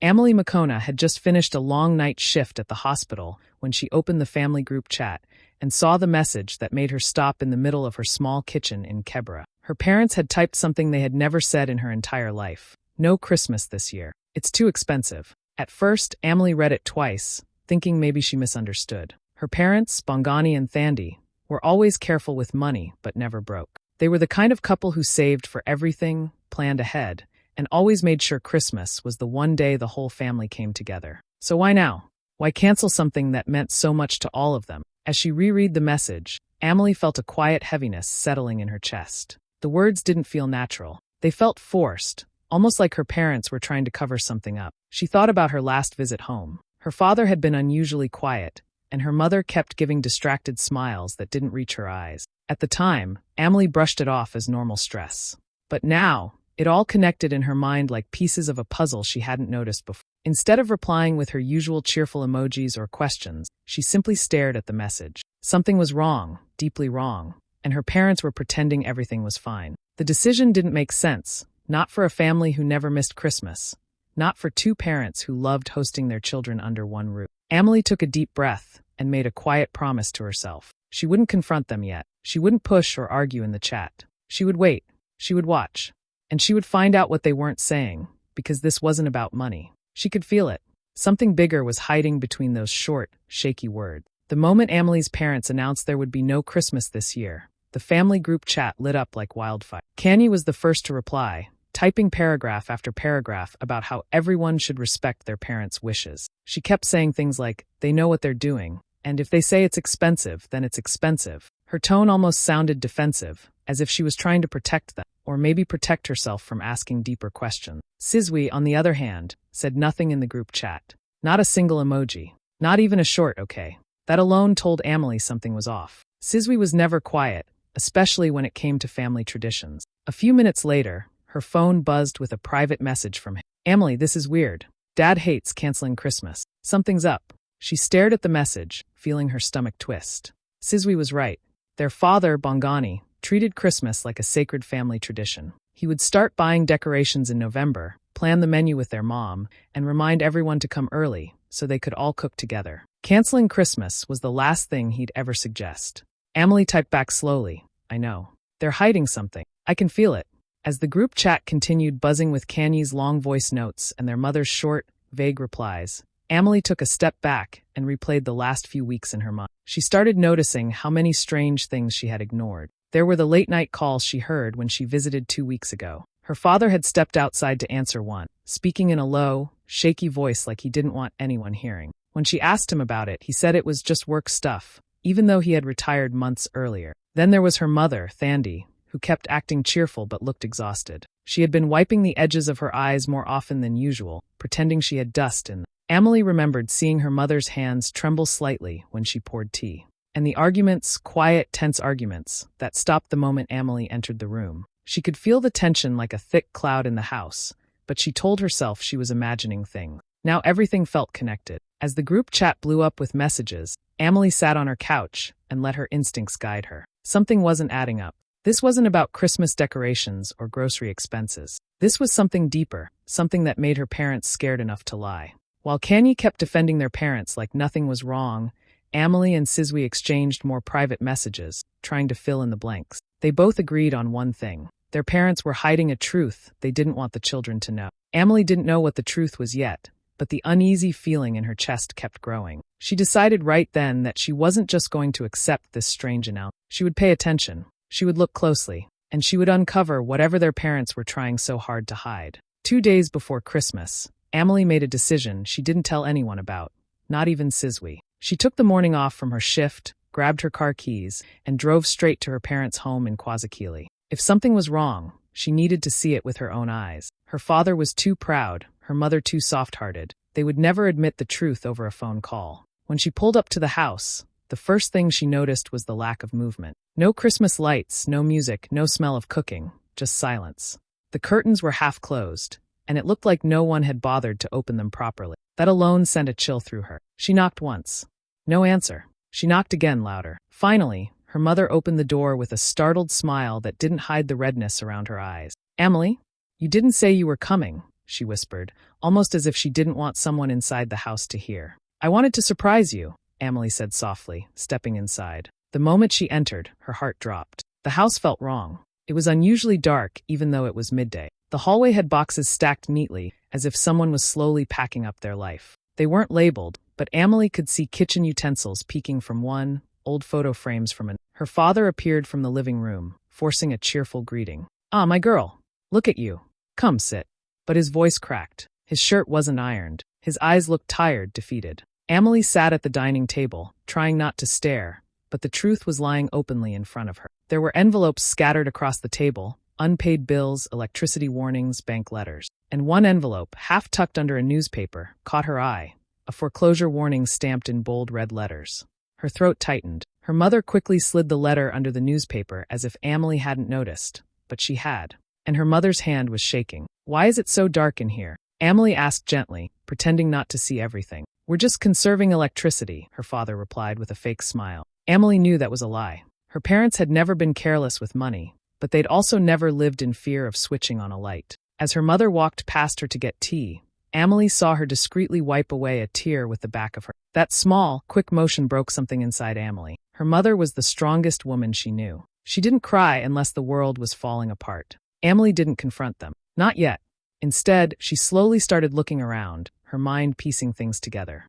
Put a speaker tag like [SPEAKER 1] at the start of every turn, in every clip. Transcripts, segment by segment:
[SPEAKER 1] Emily McCona had just finished a long night shift at the hospital when she opened the family group chat and saw the message that made her stop in the middle of her small kitchen in Kebra. Her parents had typed something they had never said in her entire life. No Christmas this year. It's too expensive. At first, Emily read it twice, thinking maybe she misunderstood. Her parents, Bongani and Thandi, were always careful with money but never broke. They were the kind of couple who saved for everything, planned ahead, and always made sure Christmas was the one day the whole family came together. So why now? Why cancel something that meant so much to all of them? As she reread the message, Emily felt a quiet heaviness settling in her chest. The words didn't feel natural. They felt forced, almost like her parents were trying to cover something up. She thought about her last visit home. Her father had been unusually quiet, and her mother kept giving distracted smiles that didn't reach her eyes. At the time, Emily brushed it off as normal stress. But now, it all connected in her mind like pieces of a puzzle she hadn't noticed before. Instead of replying with her usual cheerful emojis or questions, she simply stared at the message. Something was wrong, deeply wrong, and her parents were pretending everything was fine. The decision didn't make sense, not for a family who never missed Christmas, not for two parents who loved hosting their children under one roof. Emily took a deep breath and made a quiet promise to herself. She wouldn't confront them yet. She wouldn't push or argue in the chat. She would wait. She would watch. And she would find out what they weren't saying, because this wasn't about money. She could feel it. Something bigger was hiding between those short, shaky words. The moment Emily's parents announced there would be no Christmas this year, the family group chat lit up like wildfire. Kanye was the first to reply, typing paragraph after paragraph about how everyone should respect their parents' wishes. She kept saying things like, they know what they're doing, and if they say it's expensive, then it's expensive. Her tone almost sounded defensive, as if she was trying to protect them, or maybe protect herself from asking deeper questions. Sizwi, on the other hand, said nothing in the group chat. Not a single emoji. Not even a short okay. That alone told Emily something was off. Sizwi was never quiet, especially when it came to family traditions. A few minutes later, her phone buzzed with a private message from him. Emily, this is weird. Dad hates canceling Christmas. Something's up. She stared at the message, feeling her stomach twist. Sizwi was right. Their father, Bongani, treated Christmas like a sacred family tradition. He would start buying decorations in November, plan the menu with their mom, and remind everyone to come early so they could all cook together. Canceling Christmas was the last thing he'd ever suggest. Emily typed back slowly, I know. They're hiding something. I can feel it. As the group chat continued buzzing with Kanye's long voice notes and their mother's short, vague replies, Emily took a step back and replayed the last few weeks in her mind. She started noticing how many strange things she had ignored. There were the late-night calls she heard when she visited 2 weeks ago. Her father had stepped outside to answer one, speaking in a low, shaky voice like he didn't want anyone hearing. When she asked him about it, he said it was just work stuff, even though he had retired months earlier. Then there was her mother, Thandi, who kept acting cheerful but looked exhausted. She had been wiping the edges of her eyes more often than usual, pretending she had dust in them. Emily remembered seeing her mother's hands tremble slightly when she poured tea. And the arguments, quiet, tense arguments, that stopped the moment Emily entered the room. She could feel the tension like a thick cloud in the house, but she told herself she was imagining things. Now everything felt connected. As the group chat blew up with messages, Emily sat on her couch and let her instincts guide her. Something wasn't adding up. This wasn't about Christmas decorations or grocery expenses. This was something deeper, something that made her parents scared enough to lie. While Kanye kept defending their parents like nothing was wrong, Emily and Sizwi exchanged more private messages, trying to fill in the blanks. They both agreed on one thing. Their parents were hiding a truth they didn't want the children to know. Emily didn't know what the truth was yet, but the uneasy feeling in her chest kept growing. She decided right then that she wasn't just going to accept this strange announcement. She would pay attention. She would look closely, and she would uncover whatever their parents were trying so hard to hide. 2 days before Christmas, Emily made a decision she didn't tell anyone about, not even Sizwi. She took the morning off from her shift, grabbed her car keys, and drove straight to her parents' home in Kwazakili. If something was wrong, she needed to see it with her own eyes. Her father was too proud, her mother too soft-hearted. They would never admit the truth over a phone call. When she pulled up to the house, the first thing she noticed was the lack of movement. No Christmas lights, no music, no smell of cooking, just silence. The curtains were half closed, and it looked like no one had bothered to open them properly. That alone sent a chill through her. She knocked once. No answer. She knocked again, louder. Finally, her mother opened the door with a startled smile that didn't hide the redness around her eyes. Emily, you didn't say you were coming, she whispered, almost as if she didn't want someone inside the house to hear. "I wanted to surprise you," Emily said softly, stepping inside. The moment she entered, her heart dropped. The house felt wrong. It was unusually dark, even though it was midday. The hallway had boxes stacked neatly, as if someone was slowly packing up their life. They weren't labeled, but Emily could see kitchen utensils peeking from one, old photo frames from another. Her father appeared from the living room, forcing a cheerful greeting. "Ah, my girl. Look at you. Come, sit." But his voice cracked. His shirt wasn't ironed. His eyes looked tired, defeated. Emily sat at the dining table, trying not to stare, but the truth was lying openly in front of her. There were envelopes scattered across the table, unpaid bills, electricity warnings, bank letters. And one envelope, half tucked under a newspaper, caught her eye, a foreclosure warning stamped in bold red letters. Her throat tightened. Her mother quickly slid the letter under the newspaper as if Emily hadn't noticed, but she had. And her mother's hand was shaking. "Why is it so dark in here?" Emily asked gently, pretending not to see everything. "We're just conserving electricity," her father replied with a fake smile. Emily knew that was a lie. Her parents had never been careless with money, but they'd also never lived in fear of switching on a light. As her mother walked past her to get tea, Emily saw her discreetly wipe away a tear with the back of her. That small, quick motion broke something inside Emily. Her mother was the strongest woman she knew. She didn't cry unless the world was falling apart. Emily didn't confront them. Not yet. Instead, she slowly started looking around, her mind piecing things together.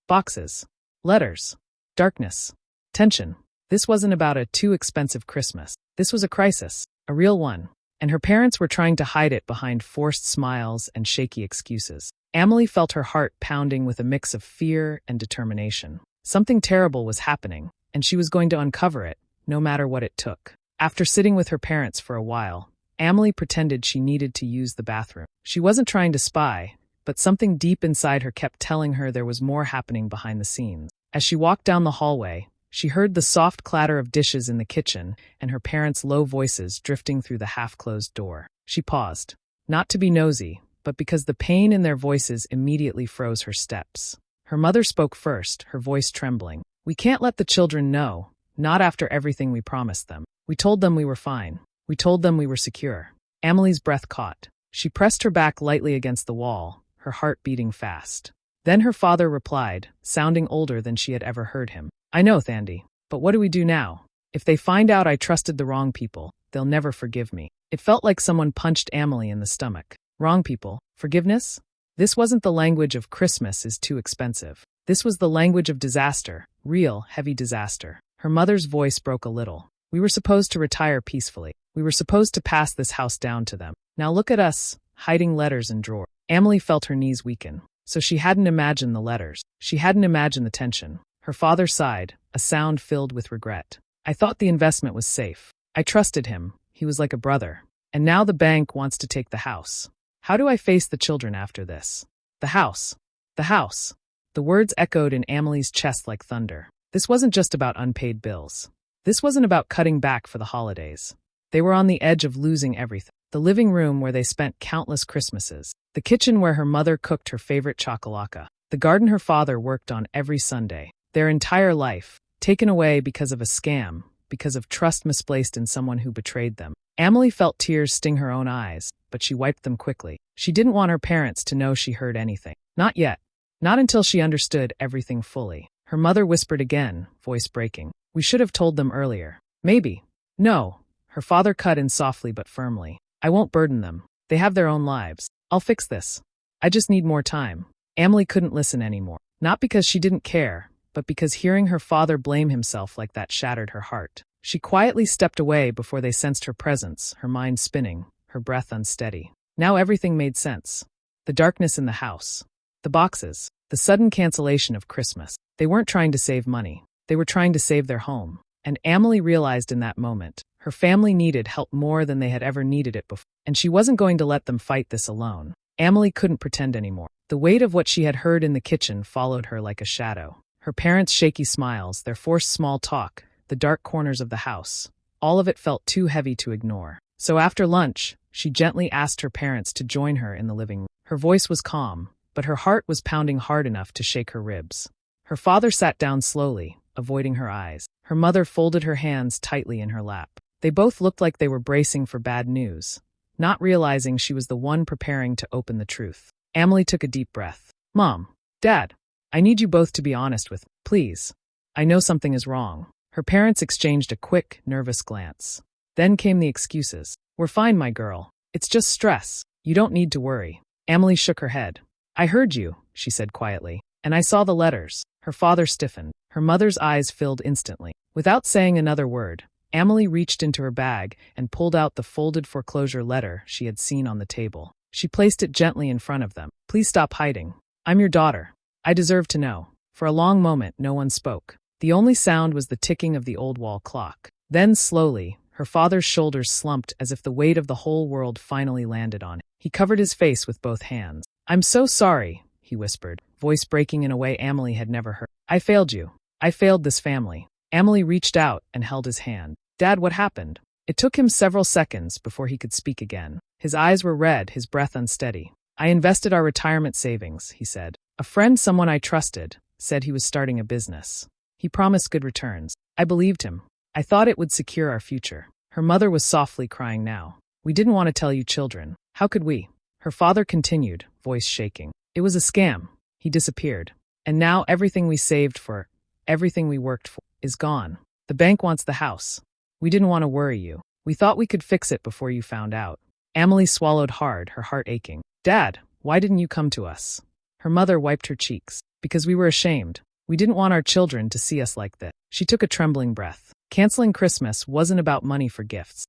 [SPEAKER 1] Boxes. Letters. Darkness. Tension. This wasn't about a too expensive Christmas. This was a crisis. A real one. And her parents were trying to hide it behind forced smiles and shaky excuses. Emily felt her heart pounding with a mix of fear and determination. Something terrible was happening, and she was going to uncover it, no matter what it took. After sitting with her parents for a while, Emily pretended she needed to use the bathroom. She wasn't trying to spy, but something deep inside her kept telling her there was more happening behind the scenes. As she walked down the hallway, she heard the soft clatter of dishes in the kitchen and her parents' low voices drifting through the half-closed door. She paused, not to be nosy, but because the pain in their voices immediately froze her steps. Her mother spoke first, her voice trembling. "We can't let the children know, not after everything we promised them. We told them we were fine. We told them we were secure." Emily's breath caught. She pressed her back lightly against the wall, her heart beating fast. Then her father replied, sounding older than she had ever heard him. "I know, Thandy, but what do we do now? If they find out I trusted the wrong people, they'll never forgive me." It felt like someone punched Emily in the stomach. Wrong people? Forgiveness? This wasn't the language of "Christmas is too expensive." This was the language of disaster, real, heavy disaster. Her mother's voice broke a little. "We were supposed to retire peacefully. We were supposed to pass this house down to them. Now look at us, hiding letters in drawers." Emily felt her knees weaken. So she hadn't imagined the letters. She hadn't imagined the tension. Her father sighed, a sound filled with regret. "I thought the investment was safe. I trusted him. He was like a brother. And now the bank wants to take the house. How do I face the children after this?" The house. The house. The words echoed in Emily's chest like thunder. This wasn't just about unpaid bills. This wasn't about cutting back for the holidays. They were on the edge of losing everything. The living room where they spent countless Christmases. The kitchen where her mother cooked her favorite chocolate. The garden her father worked on every Sunday. Their entire life, taken away because of a scam, because of trust misplaced in someone who betrayed them. Emily felt tears sting her own eyes, but she wiped them quickly. She didn't want her parents to know she heard anything. Not yet. Not until she understood everything fully. Her mother whispered again, voice breaking. "We should have told them earlier." "Maybe." "No." Her father cut in softly but firmly. "I won't burden them. They have their own lives. I'll fix this. I just need more time." Emily couldn't listen anymore. Not because she didn't care, but because hearing her father blame himself like that shattered her heart. She quietly stepped away before they sensed her presence, her mind spinning, her breath unsteady. Now everything made sense. The darkness in the house. The boxes. The sudden cancellation of Christmas. They weren't trying to save money. They were trying to save their home. And Emily realized in that moment, her family needed help more than they had ever needed it before. And she wasn't going to let them fight this alone. Emily couldn't pretend anymore. The weight of what she had heard in the kitchen followed her like a shadow. Her parents' shaky smiles, their forced small talk, the dark corners of the house. All of it felt too heavy to ignore. So after lunch, she gently asked her parents to join her in the living room. Her voice was calm, but her heart was pounding hard enough to shake her ribs. Her father sat down slowly, avoiding her eyes. Her mother folded her hands tightly in her lap. They both looked like they were bracing for bad news. not realizing she was the one preparing to open the truth. Emily took a deep breath. Mom, Dad, I need you both to be honest with me, please. I know something is wrong. Her parents exchanged a quick, nervous glance. Then came the excuses. We're fine, my girl. It's just stress. You don't need to worry. Emily shook her head. I heard you, she said quietly, and I saw the letters. Her father stiffened. Her mother's eyes filled instantly. Without saying another word, Emily reached into her bag and pulled out the folded foreclosure letter she had seen on the table. She placed it gently in front of them. Please stop hiding. I'm your daughter. I deserve to know. For a long moment, no one spoke. The only sound was the ticking of the old wall clock. Then, slowly, her father's shoulders slumped as if the weight of the whole world finally landed on him. He covered his face with both hands. I'm so sorry, he whispered, voice breaking in a way Emily had never heard. I failed you. I failed this family. Emily reached out and held his hand. Dad, what happened? It took him several seconds before he could speak again. His eyes were red, his breath unsteady. I invested our retirement savings, he said. A friend, someone I trusted, said he was starting a business. He promised good returns. I believed him. I thought it would secure our future. Her mother was softly crying now. We didn't want to tell you children. How could we? Her father continued, voice shaking. It was a scam. He disappeared. And now everything we saved for, everything we worked for, is gone. The bank wants the house. We didn't want to worry you. We thought we could fix it before you found out. Emily swallowed hard, her heart aching. Dad, why didn't you come to us? Her mother wiped her cheeks. Because we were ashamed. We didn't want our children to see us like this. She took a trembling breath. Canceling Christmas wasn't about money for gifts.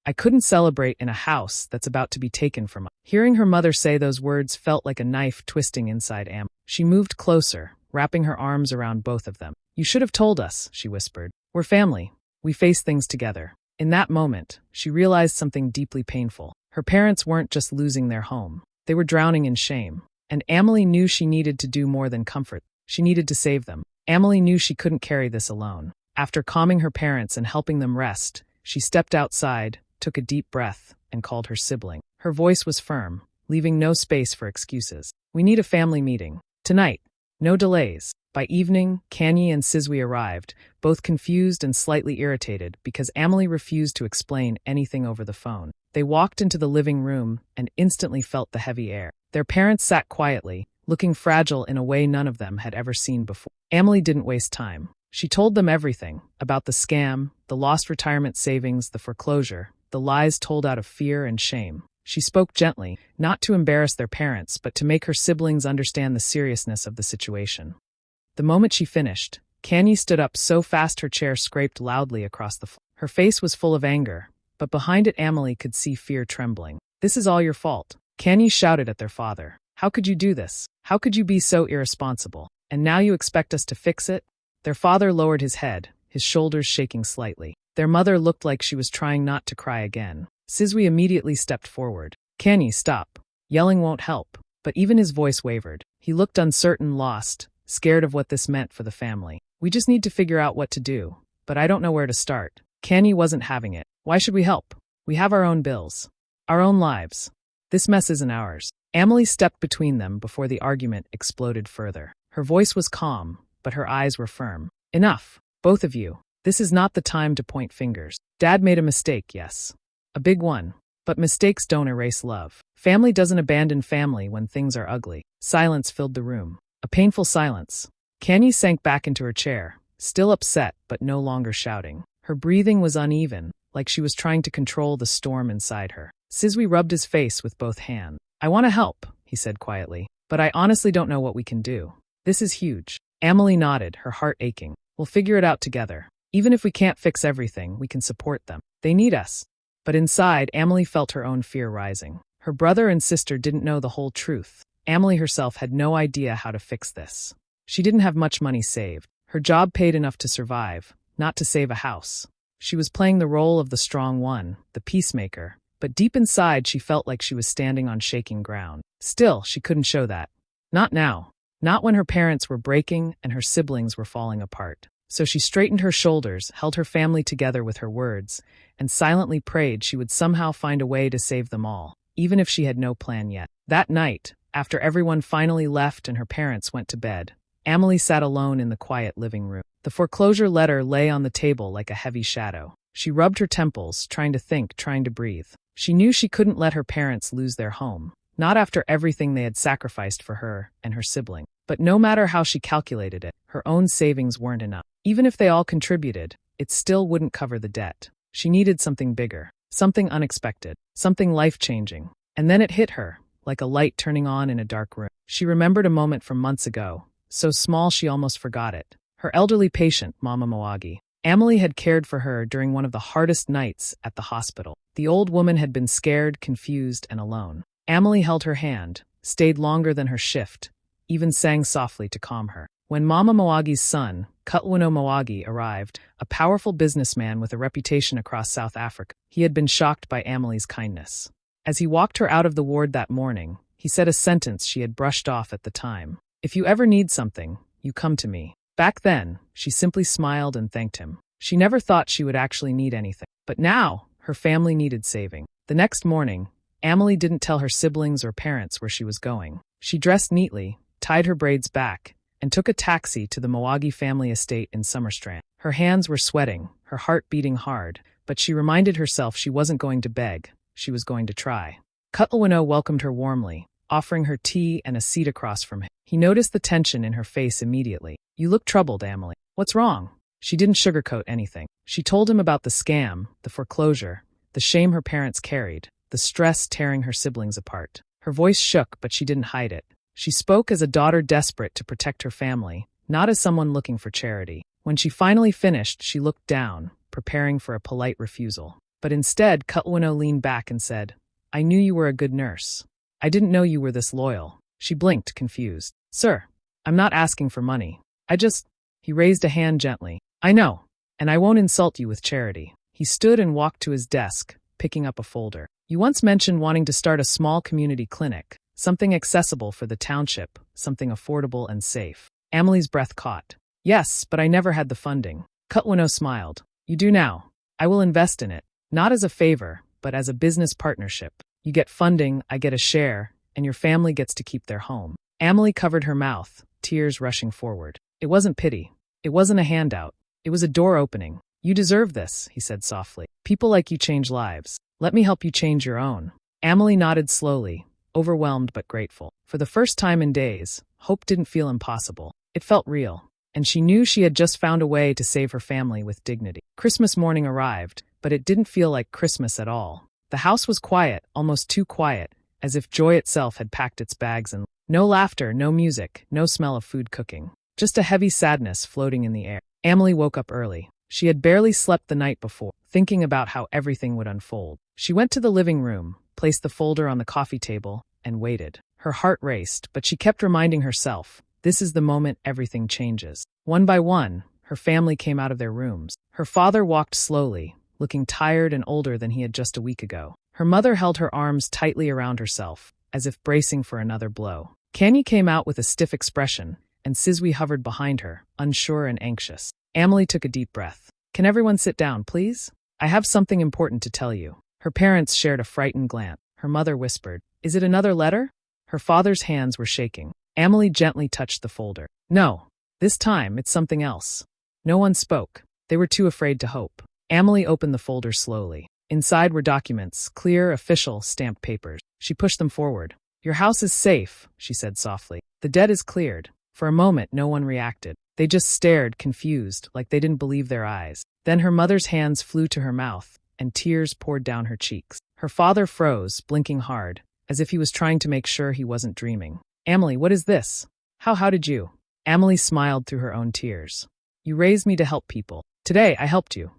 [SPEAKER 1] I couldn't celebrate in a house that's about to be taken from us. Hearing her mother say those words felt like a knife twisting inside Am. She moved closer, wrapping her arms around both of them. You should have told us, she whispered. We're family. We face things together. In that moment, she realized something deeply painful. Her parents weren't just losing their home. They were drowning in shame. And Emily knew she needed to do more than comfort. She needed to save them. Emily knew she couldn't carry this alone. After calming her parents and helping them rest, she stepped outside, took a deep breath, and called her sibling. Her voice was firm, leaving no space for excuses. We need a family meeting. Tonight. No delays. By evening, Kanye and Sizwe arrived, both confused and slightly irritated because Emily refused to explain anything over the phone. They walked into the living room and instantly felt the heavy air. Their parents sat quietly, looking fragile in a way none of them had ever seen before. Emily didn't waste time. She told them everything about the scam, the lost retirement savings, the foreclosure, the lies told out of fear and shame. She spoke gently, not to embarrass their parents, but to make her siblings understand the seriousness of the situation. The moment she finished, Kanye stood up so fast her chair scraped loudly across the floor. Her face was full of anger, but behind it Emily could see fear trembling. This is all your fault. Kanye shouted at their father. How could you do this? How could you be so irresponsible? And now you expect us to fix it? Their father lowered his head, his shoulders shaking slightly. Their mother looked like she was trying not to cry again. Sizwe immediately stepped forward. Kanye, stop. Yelling won't help. But even his voice wavered. He looked uncertain, lost, scared of what this meant for the family. We just need to figure out what to do, but I don't know where to start. Kanye wasn't having it. Why should we help? We have our own bills. Our own lives. This mess isn't ours. Emily stepped between them before the argument exploded further. Her voice was calm, but her eyes were firm. Enough, both of you. This is not the time to point fingers. Dad made a mistake, yes. A big one. But mistakes don't erase love. Family doesn't abandon family when things are ugly. Silence filled the room. A painful silence. Kanye sank back into her chair, still upset but no longer shouting. Her breathing was uneven, like she was trying to control the storm inside her. Sizwe rubbed his face with both hands. I want to help, he said quietly, but I honestly don't know what we can do. This is huge. Emily nodded, her heart aching. We'll figure it out together. Even if we can't fix everything, we can support them. They need us. But inside, Emily felt her own fear rising. Her brother and sister didn't know the whole truth. Emily herself had no idea how to fix this. She didn't have much money saved. Her job paid enough to survive, not to save a house. She was playing the role of the strong one, the peacemaker, but deep inside she felt like she was standing on shaking ground. Still, she couldn't show that. Not now. Not when her parents were breaking and her siblings were falling apart. So she straightened her shoulders, held her family together with her words, and silently prayed she would somehow find a way to save them all, even if she had no plan yet. That night, after everyone finally left and her parents went to bed, Emily sat alone in the quiet living room. The foreclosure letter lay on the table like a heavy shadow. She rubbed her temples, trying to think, trying to breathe. She knew she couldn't let her parents lose their home, not after everything they had sacrificed for her and her sibling. But no matter how she calculated it, her own savings weren't enough. Even if they all contributed, it still wouldn't cover the debt. She needed something bigger, something unexpected, something life-changing. And then it hit her, like a light turning on in a dark room. She remembered a moment from months ago, so small she almost forgot it. Her elderly patient, Mama Mawagi. Emily had cared for her during one of the hardest nights at the hospital. The old woman had been scared, confused, and alone. Emily held her hand, stayed longer than her shift, even sang softly to calm her. When Mama Mawagi's son, Kutluwano Mawagi, arrived, a powerful businessman with a reputation across South Africa, he had been shocked by Emily's kindness. As he walked her out of the ward that morning, he said a sentence she had brushed off at the time. "If you ever need something, you come to me." Back then, she simply smiled and thanked him. She never thought she would actually need anything. But now, her family needed saving. The next morning, Emily didn't tell her siblings or parents where she was going. She dressed neatly, tied her braids back, and took a taxi to the Mawagi family estate in Summerstrand. Her hands were sweating, her heart beating hard, but she reminded herself she wasn't going to beg, she was going to try. Kutluwano welcomed her warmly, offering her tea and a seat across from him. He noticed the tension in her face immediately. "You look troubled, Emily. What's wrong?" She didn't sugarcoat anything. She told him about the scam, the foreclosure, the shame her parents carried, the stress tearing her siblings apart. Her voice shook, but she didn't hide it. She spoke as a daughter desperate to protect her family, not as someone looking for charity. When she finally finished, she looked down, preparing for a polite refusal. But instead, Kutluwano leaned back and said, "I knew you were a good nurse. I didn't know you were this loyal." She blinked, confused. "Sir, I'm not asking for money. He raised a hand gently. "I know, and I won't insult you with charity." He stood and walked to his desk, picking up a folder. "You once mentioned wanting to start a small community clinic, something accessible for the township, something affordable and safe." Emily's breath caught. "Yes, but I never had the funding." Kutluwano smiled. "You do now. I will invest in it, not as a favor, but as a business partnership. You get funding, I get a share, and your family gets to keep their home." Emily covered her mouth, tears rushing forward. It wasn't pity. It wasn't a handout. It was a door opening. "You deserve this," he said softly. "People like you change lives. Let me help you change your own." Emily nodded slowly, overwhelmed but grateful. For the first time in days, hope didn't feel impossible. It felt real. And she knew she had just found a way to save her family with dignity. Christmas morning arrived, but it didn't feel like Christmas at all. The house was quiet, almost too quiet, as if joy itself had packed its bags and no laughter, no music, no smell of food cooking. Just a heavy sadness floating in the air. Emily woke up early. She had barely slept the night before, thinking about how everything would unfold. She went to the living room, placed the folder on the coffee table, and waited. Her heart raced, but she kept reminding herself, this is the moment everything changes. One by one, her family came out of their rooms. Her father walked slowly, looking tired and older than he had just a week ago. Her mother held her arms tightly around herself, as if bracing for another blow. Kanye came out with a stiff expression, and Sizwe hovered behind her, unsure and anxious. Emily took a deep breath. "Can everyone sit down, please? I have something important to tell you." Her parents shared a frightened glance. Her mother whispered, "Is it another letter?" Her father's hands were shaking. Emily gently touched the folder. "No, this time it's something else." No one spoke. They were too afraid to hope. Emily opened the folder slowly. Inside were documents, clear, official, stamped papers. She pushed them forward. "Your house is safe," she said softly. "The debt is cleared." For a moment, no one reacted. They just stared, confused, like they didn't believe their eyes. Then her mother's hands flew to her mouth, and tears poured down her cheeks. Her father froze, blinking hard, as if he was trying to make sure he wasn't dreaming. "Emily, what is this? How did you?" Emily smiled through her own tears. "You raised me to help people. Today, I helped you."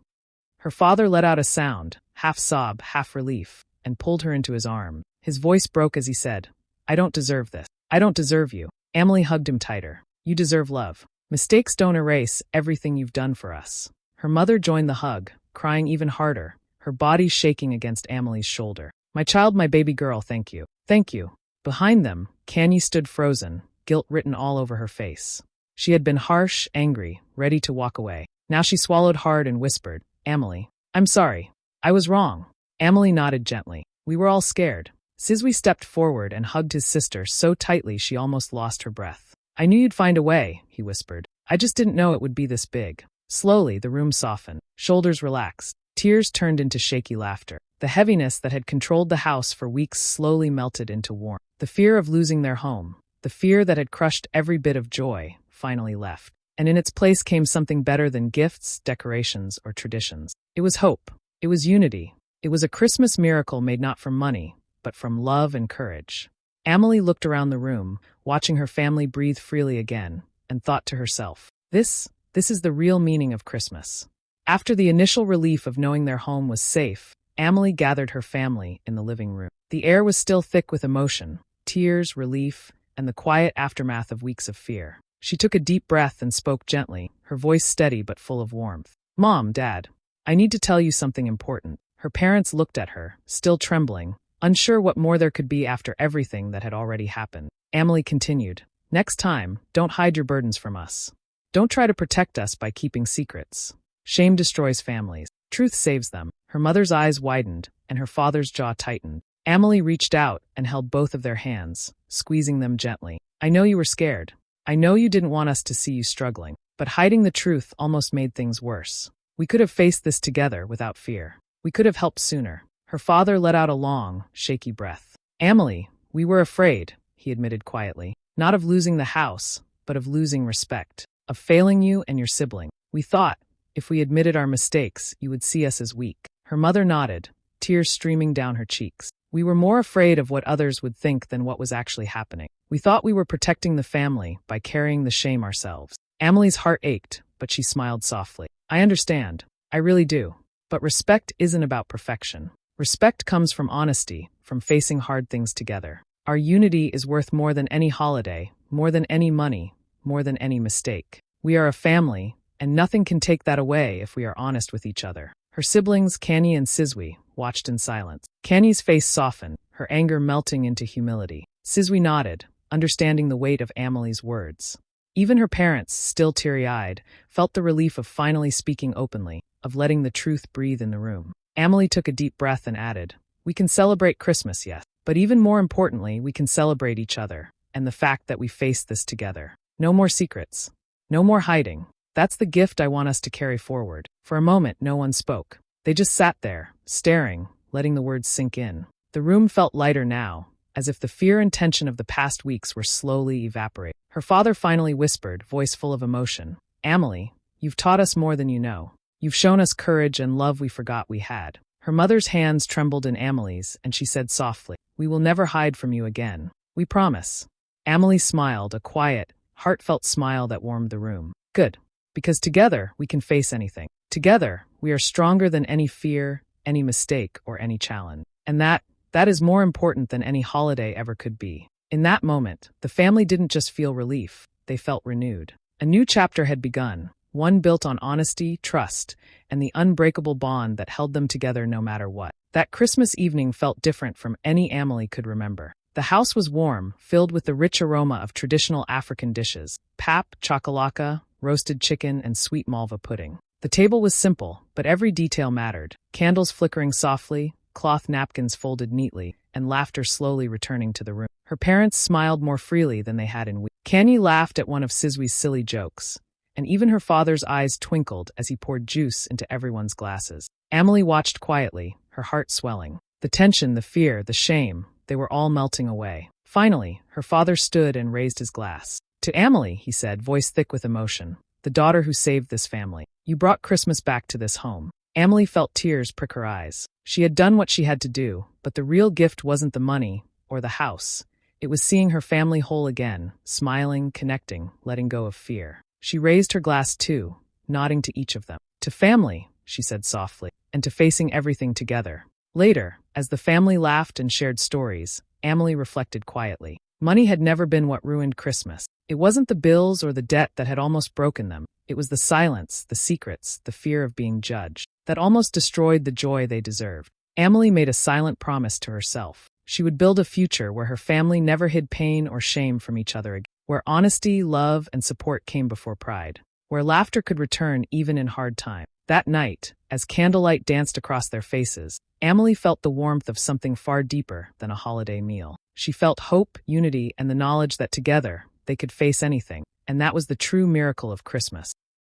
[SPEAKER 1] Her father let out a sound, half sob, half relief, and pulled her into his arms. His voice broke as he said, "I don't deserve this. I don't deserve you." Emily hugged him tighter. "You deserve love. Mistakes don't erase everything you've done for us." Her mother joined the hug, crying even harder, her body shaking against Emily's shoulder. "My child, my baby girl, thank you. Thank you." Behind them, Kanye stood frozen, guilt written all over her face. She had been harsh, angry, ready to walk away. Now she swallowed hard and whispered, "Emily, I'm sorry. I was wrong." Emily nodded gently. "We were all scared." Sizwe stepped forward and hugged his sister so tightly she almost lost her breath. "I knew you'd find a way," he whispered. "I just didn't know it would be this big." Slowly, the room softened. Shoulders relaxed. Tears turned into shaky laughter. The heaviness that had controlled the house for weeks slowly melted into warmth. The fear of losing their home, the fear that had crushed every bit of joy, finally left. And in its place came something better than gifts, decorations, or traditions. It was hope. It was unity. It was a Christmas miracle made not from money, but from love and courage. Amelie looked around the room, watching her family breathe freely again, and thought to herself, This is the real meaning of Christmas. After the initial relief of knowing their home was safe, Amelie gathered her family in the living room. The air was still thick with emotion, tears, relief, and the quiet aftermath of weeks of fear. She took a deep breath and spoke gently, her voice steady but full of warmth. Mom, Dad, I need to tell you something important. Her parents looked at her, still trembling, unsure what more there could be after everything that had already happened. Amelie continued, Next time, don't hide your burdens from us. Don't try to protect us by keeping secrets. Shame destroys families. Truth saves them. Her mother's eyes widened, and her father's jaw tightened. Amelie reached out and held both of their hands, squeezing them gently. I know you were scared. I know you didn't want us to see you struggling, but hiding the truth almost made things worse. We could have faced this together without fear. We could have helped sooner. Her father let out a long, shaky breath. Amelie, we were afraid, he admitted quietly, not of losing the house, but of losing respect, of failing you and your sibling. We thought, if we admitted our mistakes, you would see us as weak. Her mother nodded, tears streaming down her cheeks. We were more afraid of what others would think than what was actually happening. We thought we were protecting the family by carrying the shame ourselves. Amelie's heart ached, but she smiled softly. I understand. I really do. But respect isn't about perfection. Respect comes from honesty, from facing hard things together. Our unity is worth more than any holiday, more than any money, more than any mistake. We are a family, and nothing can take that away if we are honest with each other. Her siblings, Canny and Sizwe, watched in silence. Canny's face softened, her anger melting into humility. Sizwe nodded, understanding the weight of Amelie's words. Even her parents, still teary-eyed, felt the relief of finally speaking openly, of letting the truth breathe in the room. Amelie took a deep breath and added, We can celebrate Christmas, yes, but even more importantly, we can celebrate each other, and the fact that we faced this together. No more secrets. No more hiding. That's the gift I want us to carry forward. For a moment, no one spoke. They just sat there, staring, letting the words sink in. The room felt lighter now, as if the fear and tension of the past weeks were slowly evaporating. Her father finally whispered, voice full of emotion, Amelie, you've taught us more than you know. You've shown us courage and love we forgot we had. Her mother's hands trembled in Amelie's, and she said softly, We will never hide from you again. We promise. Amelie smiled, a quiet, heartfelt smile that warmed the room. Good. Because together, we can face anything. Together, we are stronger than any fear, any mistake, or any challenge. And that is more important than any holiday ever could be. In that moment, the family didn't just feel relief, they felt renewed. A new chapter had begun, one built on honesty, trust, and the unbreakable bond that held them together no matter what. That Christmas evening felt different from any Amelie could remember. The house was warm, filled with the rich aroma of traditional African dishes, pap, chakalaka, roasted chicken, and sweet malva pudding. The table was simple, but every detail mattered. Candles flickering softly, cloth napkins folded neatly, and laughter slowly returning to the room. Her parents smiled more freely than they had in weeks. Canny laughed at one of Sizwe's silly jokes, and even her father's eyes twinkled as he poured juice into everyone's glasses. Amelie watched quietly, her heart swelling. The tension, the fear, the shame, they were all melting away. Finally, her father stood and raised his glass. To Amelie, he said, voice thick with emotion, the daughter who saved this family. You brought Christmas back to this home. Amelie felt tears prick her eyes. She had done what she had to do, but the real gift wasn't the money or the house. It was seeing her family whole again, smiling, connecting, letting go of fear. She raised her glass too, nodding to each of them. To family, she said softly, and to facing everything together. Later, as the family laughed and shared stories, Amelie reflected quietly. Money had never been what ruined Christmas. It wasn't the bills or the debt that had almost broken them. It was the silence, the secrets, the fear of being judged, that almost destroyed the joy they deserved. Amelie made a silent promise to herself. She would build a future where her family never hid pain or shame from each other again, where honesty, love, and support came before pride, where laughter could return even in hard times. That night, as candlelight danced across their faces, Amelie felt the warmth of something far deeper than a holiday meal. She felt hope, unity, and the knowledge that together, they could face anything, and that was the true miracle of Christmas.